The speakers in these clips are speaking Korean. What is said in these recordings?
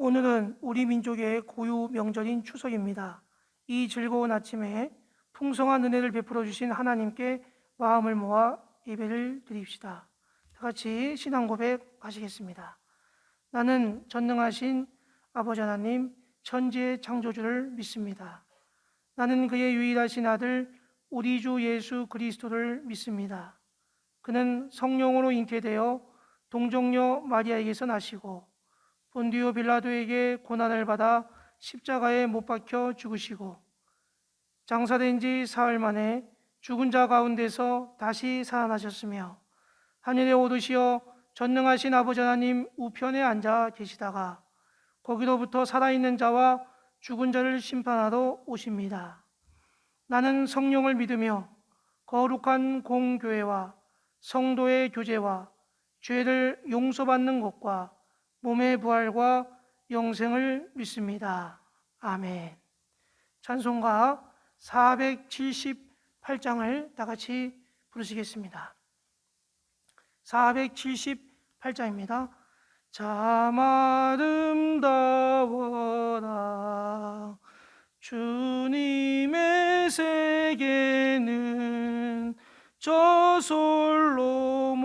오늘은 우리 민족의 고유 명절인 추석입니다. 이 즐거운 아침에 풍성한 은혜를 베풀어 주신 하나님께 마음을 모아 예배를 드립시다. 다 같이 신앙 고백 하시겠습니다. 나는 전능하신 아버지 하나님 천지의 창조주를 믿습니다. 나는 그의 유일하신 아들 우리 주 예수 그리스도를 믿습니다. 그는 성령으로 잉태되어 동정녀 마리아에게서 나시고 본디오 빌라도에게 고난을 받아 십자가에 못 박혀 죽으시고 장사된 지 사흘 만에 죽은 자 가운데서 다시 살아나셨으며 하늘에 오르시어 전능하신 아버지 하나님 우편에 앉아 계시다가 거기로부터 살아있는 자와 죽은 자를 심판하러 오십니다. 나는 성령을 믿으며 거룩한 공교회와 성도의 교제와 죄를 용서받는 것과 몸의 부활과 영생을 믿습니다. 아멘. 찬송가 478장을 다 같이 부르시겠습니다. 478장입니다. 참 아름다워라 주님의 세계는 저 솔로몬의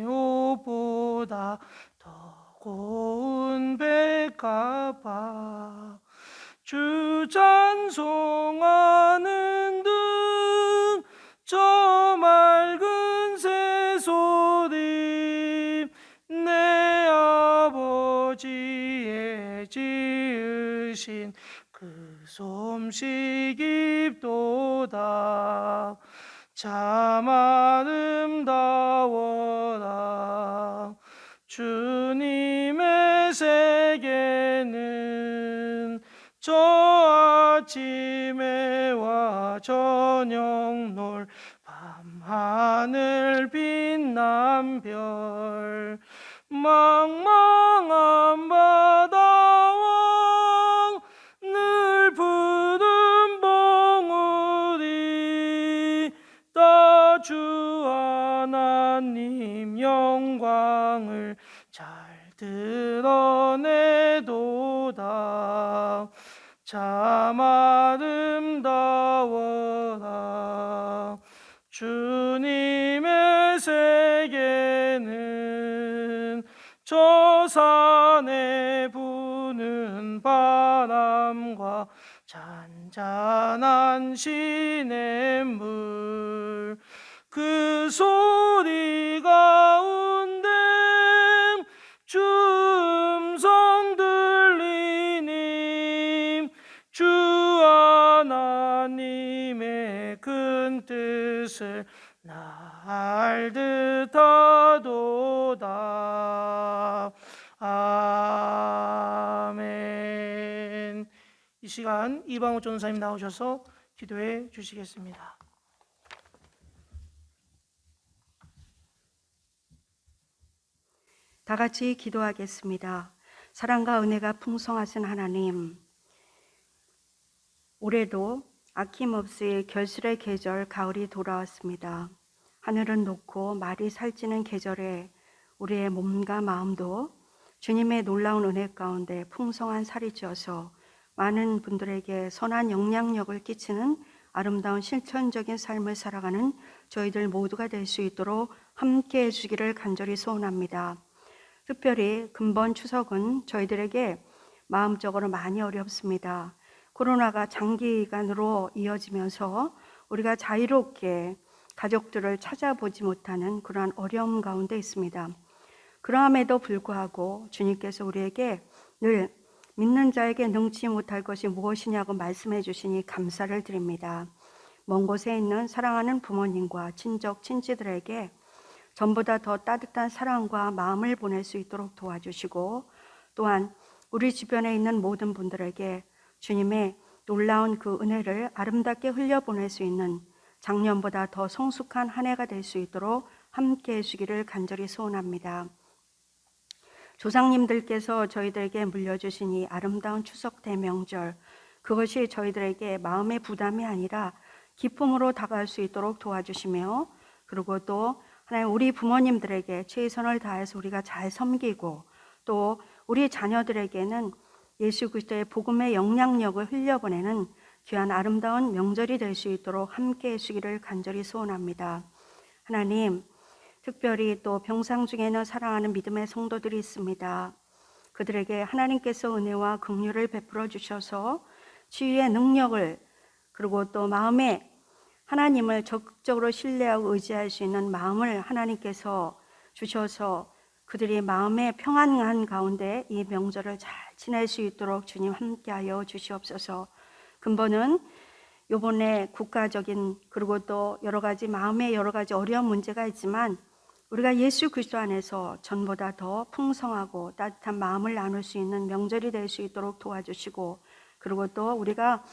옷보다 더 고운 백합화 주 찬송하는 등 저 맑은 새소리 내 아버지의 지으신 그 솜씨 깊도다 참 아름다워라 주님의 세계는 저 아침에와 저녁 놀 밤하늘 빛난 별 망망한 바다와 늘 푸른 봉우리 다 주 하나님 영광을 잘 드러내도다 참 아름다워라 주님의 세계는 저 산에 부는 바람과 잔잔한 시냇물 그 소리 가운데 주 음성 들리니 주 하나님의 큰 뜻을 날 듯하도다. 아멘. 이 시간 이방호 전사님 나오셔서 기도해 주시겠습니다. 다 같이 기도하겠습니다. 사랑과 은혜가 풍성하신 하나님, 올해도 아낌없이 결실의 계절 가을이 돌아왔습니다. 하늘은 높고 말이 살찌는 계절에 우리의 몸과 마음도 주님의 놀라운 은혜 가운데 풍성한 살이 쪄서 많은 분들에게 선한 영향력을 끼치는 아름다운 실천적인 삶을 살아가는 저희들 모두가 될 수 있도록 함께해 주기를 간절히 소원합니다. 특별히 금번 추석은 저희들에게 마음적으로 많이 어렵습니다. 코로나가 장기간으로 이어지면서 우리가 자유롭게 가족들을 찾아보지 못하는 그러한 어려움 가운데 있습니다. 그러함에도 불구하고 주님께서 우리에게 늘 믿는 자에게 능치 못할 것이 무엇이냐고 말씀해 주시니 감사를 드립니다. 먼 곳에 있는 사랑하는 부모님과 친족, 친지들에게 전보다 더 따뜻한 사랑과 마음을 보낼 수 있도록 도와주시고 또한 우리 주변에 있는 모든 분들에게 주님의 놀라운 그 은혜를 아름답게 흘려보낼 수 있는 작년보다 더 성숙한 한 해가 될 수 있도록 함께해 주기를 간절히 소원합니다. 조상님들께서 저희들에게 물려주신 이 아름다운 추석 대명절, 그것이 저희들에게 마음의 부담이 아니라 기쁨으로 다가갈 수 있도록 도와주시며, 그리고 또 하나님 우리 부모님들에게 최선을 다해서 우리가 잘 섬기고 또 우리 자녀들에게는 예수 그리스도의 복음의 영향력을 흘려보내는 귀한 아름다운 명절이 될 수 있도록 함께 해주기를 간절히 소원합니다. 하나님, 특별히 또 병상 중에는 사랑하는 믿음의 성도들이 있습니다. 그들에게 하나님께서 은혜와 긍휼을 베풀어 주셔서 치유의 능력을, 그리고 또 마음에 하나님을 적극적으로 신뢰하고 의지할 수 있는 마음을 하나님께서 주셔서 그들이 마음의 평안한 가운데 이 명절을 잘 지낼 수 있도록 주님 함께하여 주시옵소서. 근본은 이번에 국가적인, 그리고 또 여러 가지 마음의 여러 가지 어려운 문제가 있지만 우리가 예수 그리스도 안에서 전보다 더 풍성하고 따뜻한 마음을 나눌 수 있는 명절이 될 수 있도록 도와주시고, 그리고 또 우리가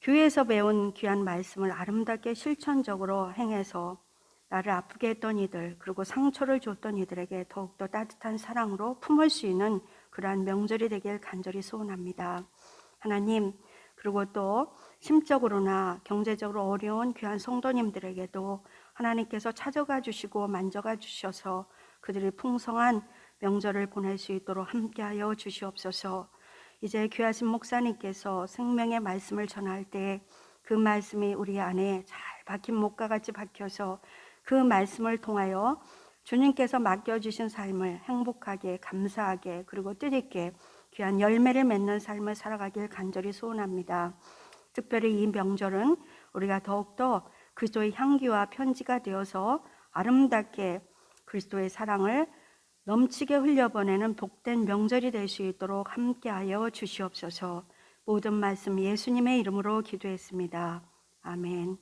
교회에서 배운 귀한 말씀을 아름답게 실천적으로 행해서 나를 아프게 했던 이들, 그리고 상처를 줬던 이들에게 더욱더 따뜻한 사랑으로 품을 수 있는 그러한 명절이 되길 간절히 소원합니다. 하나님, 그리고 또 심적으로나 경제적으로 어려운 귀한 성도님들에게도 하나님께서 찾아가 주시고 만져가 주셔서 그들이 풍성한 명절을 보낼 수 있도록 함께하여 주시옵소서. 이제 귀하신 목사님께서 생명의 말씀을 전할 때 그 말씀이 우리 안에 잘 박힌 목과 같이 박혀서 그 말씀을 통하여 주님께서 맡겨주신 삶을 행복하게, 감사하게, 그리고 뜻있게 귀한 열매를 맺는 삶을 살아가길 간절히 소원합니다. 특별히 이 명절은 우리가 더욱더 그리스도의 향기와 편지가 되어서 아름답게 그리스도의 사랑을 넘치게 흘려보내는 복된 명절이 될 수 있도록 함께하여 주시옵소서. 모든 말씀 예수님의 이름으로 기도했습니다. 아멘.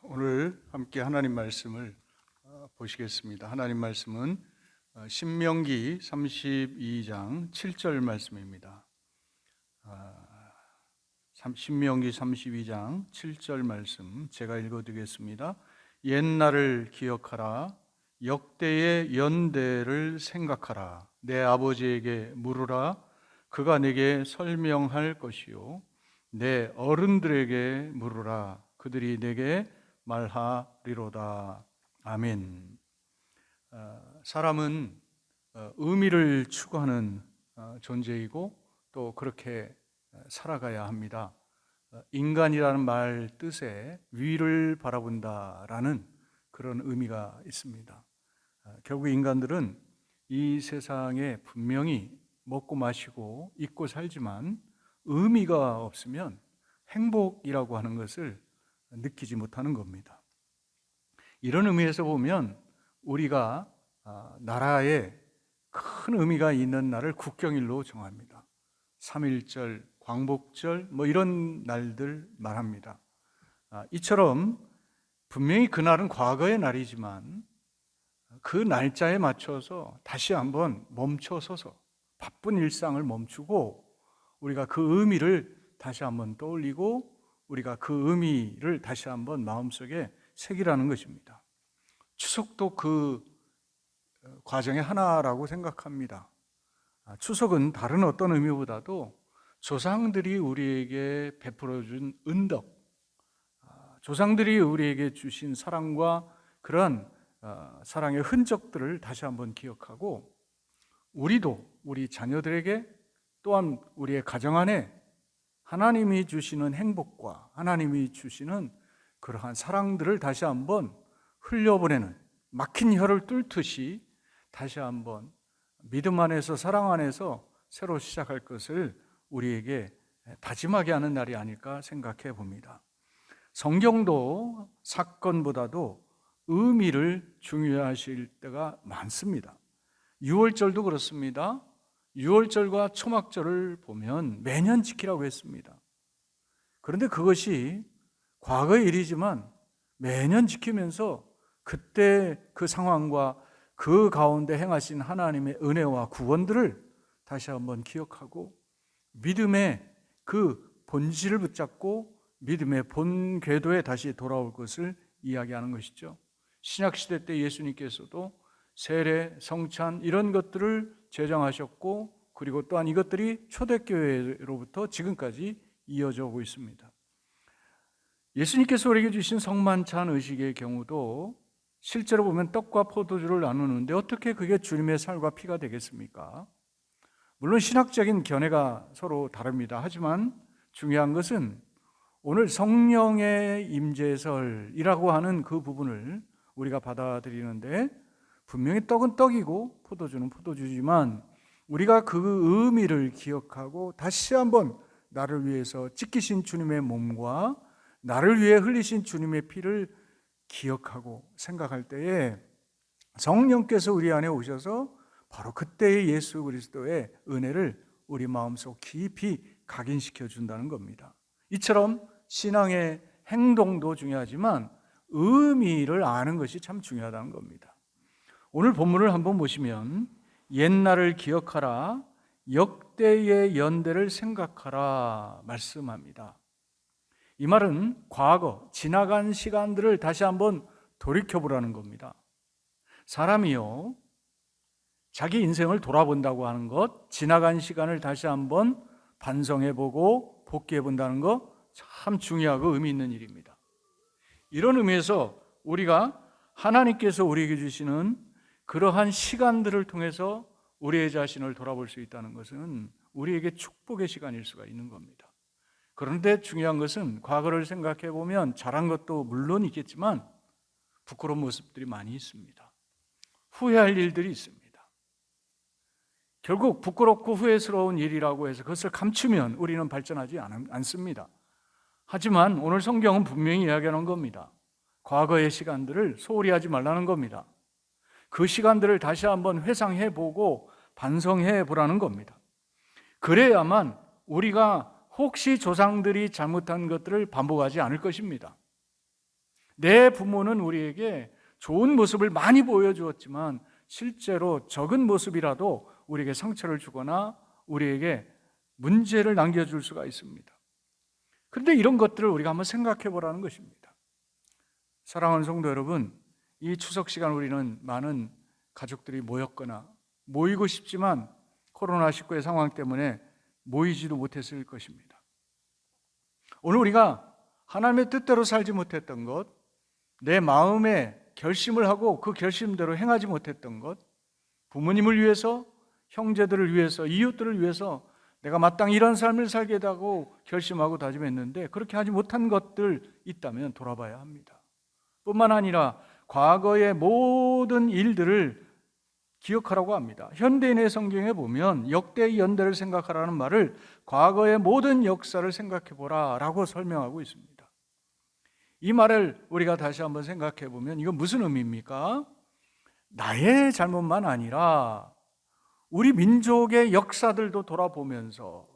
오늘 함께 하나님 말씀을 보시겠습니다. 하나님 말씀은 신명기 32장 7절 말씀입니다. 신명기 32장 7절 말씀 제가 읽어드리겠습니다. 옛날을 기억하라. 역대의 연대를 생각하라. 내 아버지에게 물으라. 그가 내게 설명할 것이요. 내 어른들에게 물으라. 그들이 내게 말하리로다. 아멘. 사람은 의미를 추구하는 존재이고 또 그렇게 살아가야 합니다. 인간이라는 말 뜻에 위를 바라본다라는 그런 의미가 있습니다. 결국 인간들은 이 세상에 분명히 먹고 마시고 입고 살지만 의미가 없으면 행복이라고 하는 것을 느끼지 못하는 겁니다. 이런 의미에서 보면 우리가 나라에 큰 의미가 있는 날을 국경일로 정합니다. 3.1절, 광복절 이런 날들 말합니다. 이처럼 분명히 그날은 과거의 날이지만 그 날짜에 맞춰서 다시 한번 멈춰서서 바쁜 일상을 멈추고 우리가 그 의미를 다시 한번 떠올리고 우리가 그 의미를 다시 한번 마음속에 새기라는 것입니다. 추석도 그 과정의 하나라고 생각합니다. 추석은 다른 어떤 의미보다도 조상들이 우리에게 베풀어준 은덕, 조상들이 우리에게 주신 사랑과 그런 사랑의 흔적들을 다시 한번 기억하고 우리도 우리 자녀들에게 또한 우리의 가정 안에 하나님이 주시는 행복과 하나님이 주시는 그러한 사랑들을 다시 한번 흘려보내는 막힌 혀를 뚫듯이 다시 한번 믿음 안에서 사랑 안에서 새로 시작할 것을 우리에게 다짐하게 하는 날이 아닐까 생각해 봅니다. 성경도 사건보다도 의미를 중요하실 때가 많습니다. 유월절도 그렇습니다. 유월절과 초막절을 보면 매년 지키라고 했습니다. 그런데 그것이 과거의 일이지만 매년 지키면서 그때 그 상황과 그 가운데 행하신 하나님의 은혜와 구원들을 다시 한번 기억하고 믿음의 그 본질을 붙잡고 믿음의 본 궤도에 다시 돌아올 것을 이야기하는 것이죠. 신약시대 때 예수님께서도 세례, 성찬 이런 것들을 제정하셨고 그리고 또한 이것들이 초대교회로부터 지금까지 이어져 오고 있습니다. 예수님께서 우리에게 주신 성만찬 의식의 경우도 실제로 보면 떡과 포도주를 나누는데 어떻게 그게 주님의 살과 피가 되겠습니까? 물론 신학적인 견해가 서로 다릅니다. 하지만 중요한 것은 오늘 성령의 임재설이라고 하는 그 부분을 우리가 받아들이는데 분명히 떡은 떡이고 포도주는 포도주지만 우리가 그 의미를 기억하고 다시 한번 나를 위해서 찢기신 주님의 몸과 나를 위해 흘리신 주님의 피를 기억하고 생각할 때에 성령께서 우리 안에 오셔서 바로 그때의 예수 그리스도의 은혜를 우리 마음속 깊이 각인시켜 준다는 겁니다. 이처럼 신앙의 행동도 중요하지만 의미를 아는 것이 참 중요하다는 겁니다. 오늘 본문을 한번 보시면 옛날을 기억하라, 역대의 연대를 생각하라 말씀합니다. 이 말은 과거, 지나간 시간들을 다시 한번 돌이켜보라는 겁니다. 사람이요, 자기 인생을 돌아본다고 하는 것, 지나간 시간을 다시 한번 반성해보고 복귀해본다는 것 참 중요하고 의미 있는 일입니다. 이런 의미에서 우리가 하나님께서 우리에게 주시는 그러한 시간들을 통해서 우리의 자신을 돌아볼 수 있다는 것은 우리에게 축복의 시간일 수가 있는 겁니다. 그런데 중요한 것은 과거를 생각해 보면 잘한 것도 물론 있겠지만 부끄러운 모습들이 많이 있습니다. 후회할 일들이 있습니다. 결국 부끄럽고 후회스러운 일이라고 해서 그것을 감추면 우리는 발전하지 않습니다. 하지만 오늘 성경은 분명히 이야기하는 겁니다. 과거의 시간들을 소홀히 하지 말라는 겁니다. 그 시간들을 다시 한번 회상해 보고 반성해 보라는 겁니다. 그래야만 우리가 혹시 조상들이 잘못한 것들을 반복하지 않을 것입니다. 내 부모는 우리에게 좋은 모습을 많이 보여주었지만 실제로 적은 모습이라도 우리에게 상처를 주거나 우리에게 문제를 남겨줄 수가 있습니다. 그런데 이런 것들을 우리가 한번 생각해 보라는 것입니다. 사랑하는 성도 여러분, 이 추석 시간 우리는 많은 가족들이 모였거나 모이고 싶지만 코로나19의 상황 때문에 모이지도 못했을 것입니다. 오늘 우리가 하나님의 뜻대로 살지 못했던 것, 내 마음에 결심을 하고 그 결심대로 행하지 못했던 것, 부모님을 위해서, 형제들을 위해서, 이웃들을 위해서 내가 마땅히 이런 삶을 살겠다고 결심하고 다짐했는데 그렇게 하지 못한 것들 있다면 돌아봐야 합니다. 뿐만 아니라 과거의 모든 일들을 기억하라고 합니다. 현대인의 성경에 보면 역대의 연대를 생각하라는 말을 과거의 모든 역사를 생각해 보라 라고 설명하고 있습니다. 이 말을 우리가 다시 한번 생각해 보면 이건 무슨 의미입니까? 나의 잘못만 아니라 우리 민족의 역사들도 돌아보면서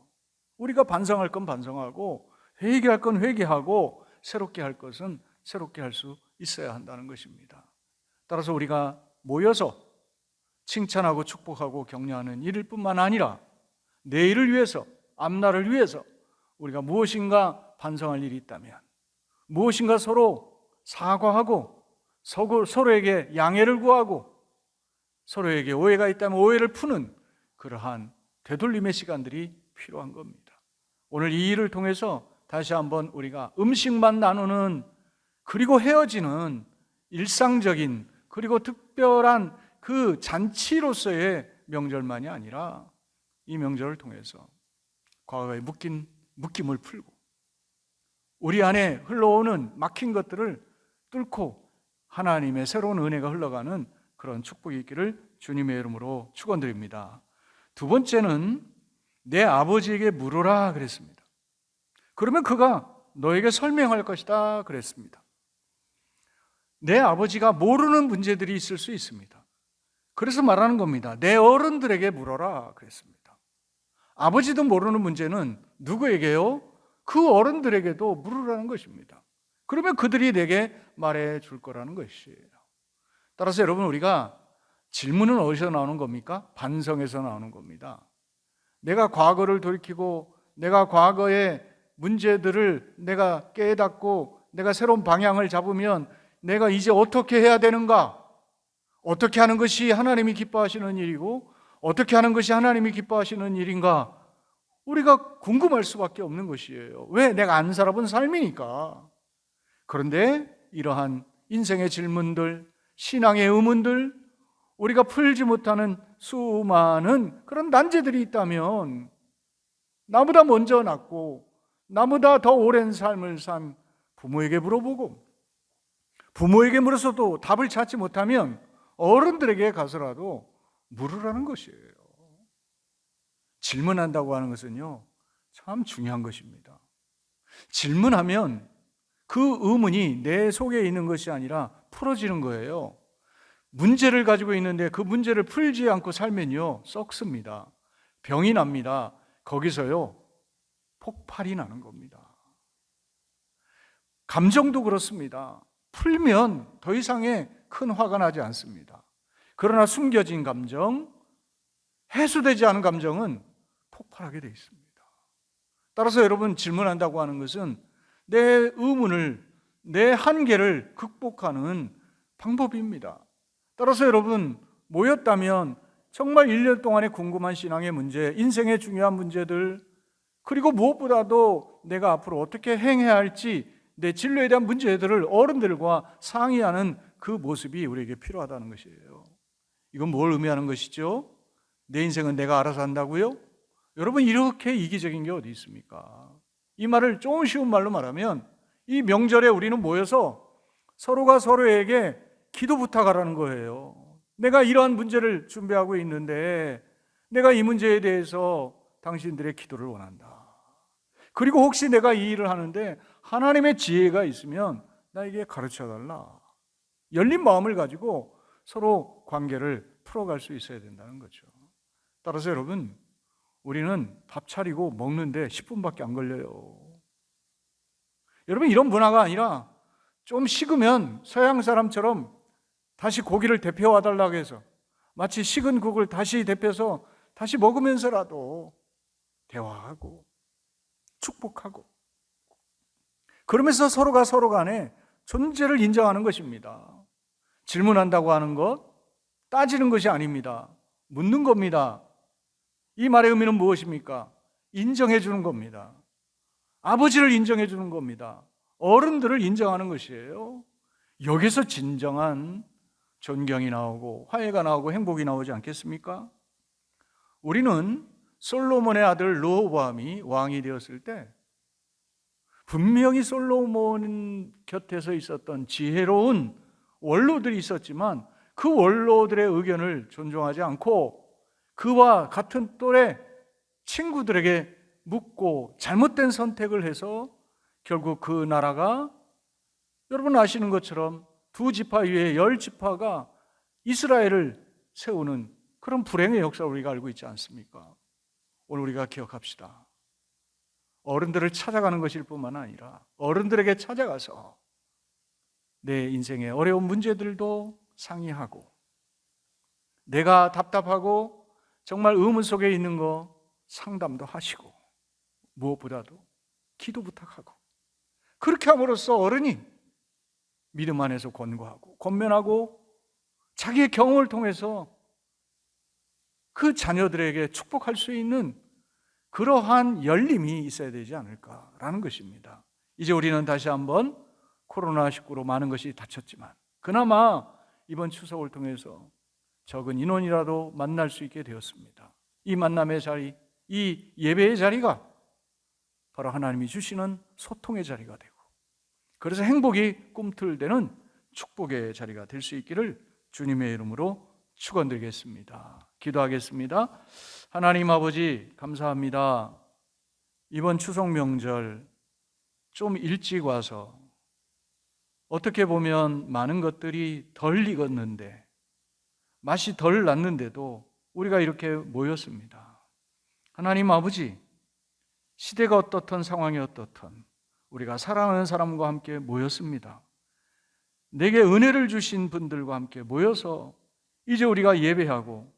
우리가 반성할 건 반성하고 회개할 건 회개하고 새롭게 할 것은 새롭게 할 수 있어야 한다는 것입니다. 따라서 우리가 모여서 칭찬하고 축복하고 격려하는 일일 뿐만 아니라 내일을 위해서, 앞날을 위해서 우리가 무엇인가 반성할 일이 있다면 무엇인가 서로 사과하고 서로에게 양해를 구하고 서로에게 오해가 있다면 오해를 푸는 그러한 되돌림의 시간들이 필요한 겁니다. 오늘 이 일을 통해서 다시 한번 우리가 음식만 나누는 그리고 헤어지는 일상적인 그리고 특별한 그 잔치로서의 명절만이 아니라 이 명절을 통해서 과거에 묶임을 풀고 우리 안에 흘러오는 막힌 것들을 뚫고 하나님의 새로운 은혜가 흘러가는 그런 축복이 있기를 주님의 이름으로 축원드립니다. 두 번째는 내 아버지에게 물으라 그랬습니다. 그러면 그가 너에게 설명할 것이다 그랬습니다. 내 아버지가 모르는 문제들이 있을 수 있습니다. 그래서 말하는 겁니다. 내 어른들에게 물어라 그랬습니다. 아버지도 모르는 문제는 누구에게요? 그 어른들에게도 물으라는 것입니다. 그러면 그들이 내게 말해 줄 거라는 것이에요. 따라서 여러분, 우리가 질문은 어디서 나오는 겁니까? 반성에서 나오는 겁니다. 내가 과거를 돌이키고 내가 과거의 문제들을 내가 깨닫고 내가 새로운 방향을 잡으면 내가 이제 어떻게 해야 되는가? 어떻게 하는 것이 하나님이 기뻐하시는 일이고 어떻게 하는 것이 하나님이 기뻐하시는 일인가? 우리가 궁금할 수밖에 없는 것이에요. 왜? 내가 안 살아본 삶이니까. 그런데 이러한 인생의 질문들, 신앙의 의문들, 우리가 풀지 못하는 수많은 그런 난제들이 있다면 나보다 먼저 낳고 나보다 더 오랜 삶을 산 부모에게 물어보고, 부모에게 물어서도 답을 찾지 못하면 어른들에게 가서라도 물으라는 것이에요. 질문한다고 하는 것은요, 참 중요한 것입니다. 질문하면 그 의문이 내 속에 있는 것이 아니라 풀어지는 거예요. 문제를 가지고 있는데 그 문제를 풀지 않고 살면요, 썩습니다. 병이 납니다. 거기서요, 폭발이 나는 겁니다. 감정도 그렇습니다. 풀면 더 이상의 큰 화가 나지 않습니다. 그러나 숨겨진 감정, 해소되지 않은 감정은 폭발하게 되어 있습니다. 따라서 여러분, 질문한다고 하는 것은 내 의문을, 내 한계를 극복하는 방법입니다. 따라서 여러분, 모였다면 정말 1년 동안에 궁금한 신앙의 문제, 인생의 중요한 문제들, 그리고 무엇보다도 내가 앞으로 어떻게 행해야 할지, 내 진로에 대한 문제들을 어른들과 상의하는 그 모습이 우리에게 필요하다는 것이에요. 이건 뭘 의미하는 것이죠? 내 인생은 내가 알아서 한다고요? 여러분, 이렇게 이기적인 게 어디 있습니까? 이 말을 조금 쉬운 말로 말하면, 이 명절에 우리는 모여서 서로가 서로에게 기도 부탁하라는 거예요. 내가 이러한 문제를 준비하고 있는데 내가 이 문제에 대해서 당신들의 기도를 원한다. 그리고 혹시 내가 이 일을 하는데 하나님의 지혜가 있으면 나에게 가르쳐달라. 열린 마음을 가지고 서로 관계를 풀어갈 수 있어야 된다는 거죠. 따라서 여러분, 우리는 밥 차리고 먹는데 10분밖에 안 걸려요. 여러분, 이런 문화가 아니라 좀 식으면 서양 사람처럼 다시 고기를 데펴와 달라고 해서 마치 식은 국을 다시 데펴서 다시 먹으면서라도 대화하고 축복하고, 그러면서 서로가 서로 간에 존재를 인정하는 것입니다. 질문한다고 하는 것, 따지는 것이 아닙니다. 묻는 겁니다. 이 말의 의미는 무엇입니까? 인정해 주는 겁니다. 아버지를 인정해 주는 겁니다. 어른들을 인정하는 것이에요. 여기서 진정한 존경이 나오고 화해가 나오고 행복이 나오지 않겠습니까? 우리는 솔로몬의 아들 르호보암이 왕이 되었을 때 분명히 솔로몬 곁에서 있었던 지혜로운 원로들이 있었지만 그 원로들의 의견을 존중하지 않고 그와 같은 또래 친구들에게 묻고 잘못된 선택을 해서 결국 그 나라가, 여러분 아시는 것처럼 2지파 위에 10지파가 이스라엘을 세우는 그런 불행의 역사를 우리가 알고 있지 않습니까? 오늘 우리가 기억합시다. 어른들을 찾아가는 것일 뿐만 아니라 어른들에게 찾아가서 내 인생의 어려운 문제들도 상의하고, 내가 답답하고 정말 의문 속에 있는 거 상담도 하시고, 무엇보다도 기도 부탁하고, 그렇게 함으로써 어른이 믿음 안에서 권고하고 권면하고 자기의 경험을 통해서 그 자녀들에게 축복할 수 있는 그러한 열림이 있어야 되지 않을까라는 것입니다. 이제 우리는 다시 한번 코로나19로 많은 것이 닫혔지만 그나마 이번 추석을 통해서 적은 인원이라도 만날 수 있게 되었습니다. 이 만남의 자리, 이 예배의 자리가 바로 하나님이 주시는 소통의 자리가 되고, 그래서 행복이 꿈틀대는 축복의 자리가 될 수 있기를 주님의 이름으로 축원드리겠습니다. 기도하겠습니다. 하나님 아버지, 감사합니다. 이번 추석 명절 좀 일찍 와서 어떻게 보면 많은 것들이 덜 익었는데, 맛이 덜 났는데도 우리가 이렇게 모였습니다. 하나님 아버지, 시대가 어떻든 상황이 어떻든 우리가 사랑하는 사람과 함께 모였습니다. 내게 은혜를 주신 분들과 함께 모여서 이제 우리가 예배하고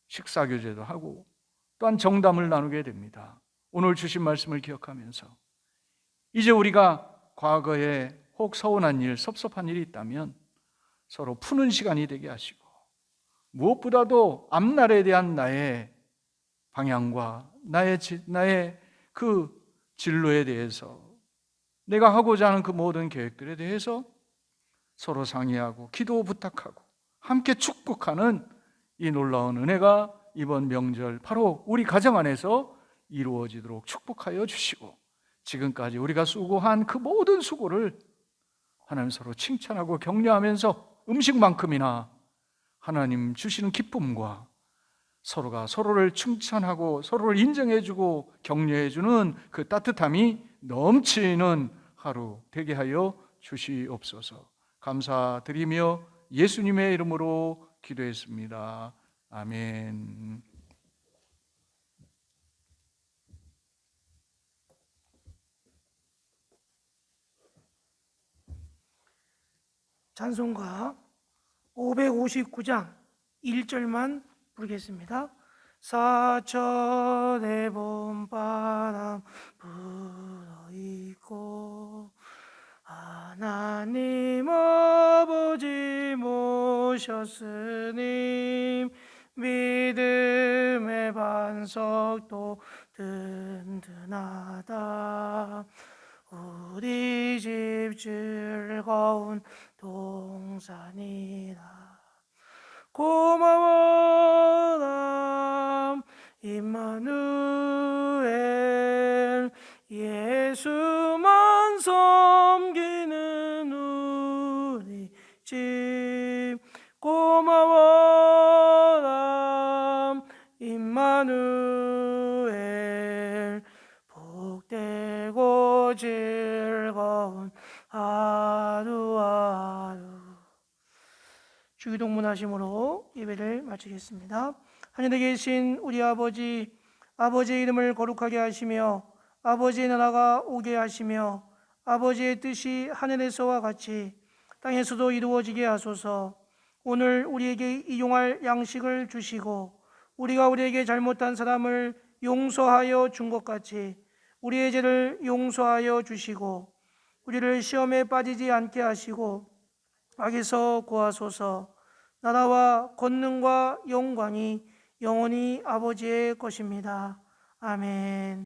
식사교제도 하고 또한 정담을 나누게 됩니다. 오늘 주신 말씀을 기억하면서 이제 우리가 과거에 혹 서운한 일, 섭섭한 일이 있다면 서로 푸는 시간이 되게 하시고, 무엇보다도 앞날에 대한 나의 방향과 나의 그 진로에 대해서 내가 하고자 하는 그 모든 계획들에 대해서 서로 상의하고 기도 부탁하고 함께 축복하는 이 놀라운 은혜가 이번 명절 바로 우리 가정 안에서 이루어지도록 축복하여 주시고, 지금까지 우리가 수고한 그 모든 수고를 하나님 서로 칭찬하고 격려하면서 음식만큼이나 하나님 주시는 기쁨과 서로가 서로를 칭찬하고 서로를 인정해주고 격려해주는 그 따뜻함이 넘치는 하루 되게 하여 주시옵소서. 감사드리며 예수님의 이름으로 기도했습니다. 아멘. 찬송가 559장 1절만 부르겠습니다. 사천의 봄바람 불어있고 하나님 아버지 모셨으니 믿음의 반석도 든든하다. 우리 집 즐거운 동산이라. 고마워라 임마누엘, 예수만 섬기는 우리 집. 고마워라 임마누엘, 복되고 즐거운 하루하루. 주기도문하심으로 예배를 마치겠습니다. 하늘에 계신 우리 아버지, 아버지의 이름을 거룩하게 하시며 아버지의 나라가 오게 하시며 아버지의 뜻이 하늘에서와 같이 땅에서도 이루어지게 하소서. 오늘 우리에게 일용할 양식을 주시고 우리가 우리에게 잘못한 사람을 용서하여 준 것 같이 우리의 죄를 용서하여 주시고 우리를 시험에 빠지지 않게 하시고 악에서 구하소서. 나라와 권능과 영광이 영원히 아버지의 것입니다. 아멘.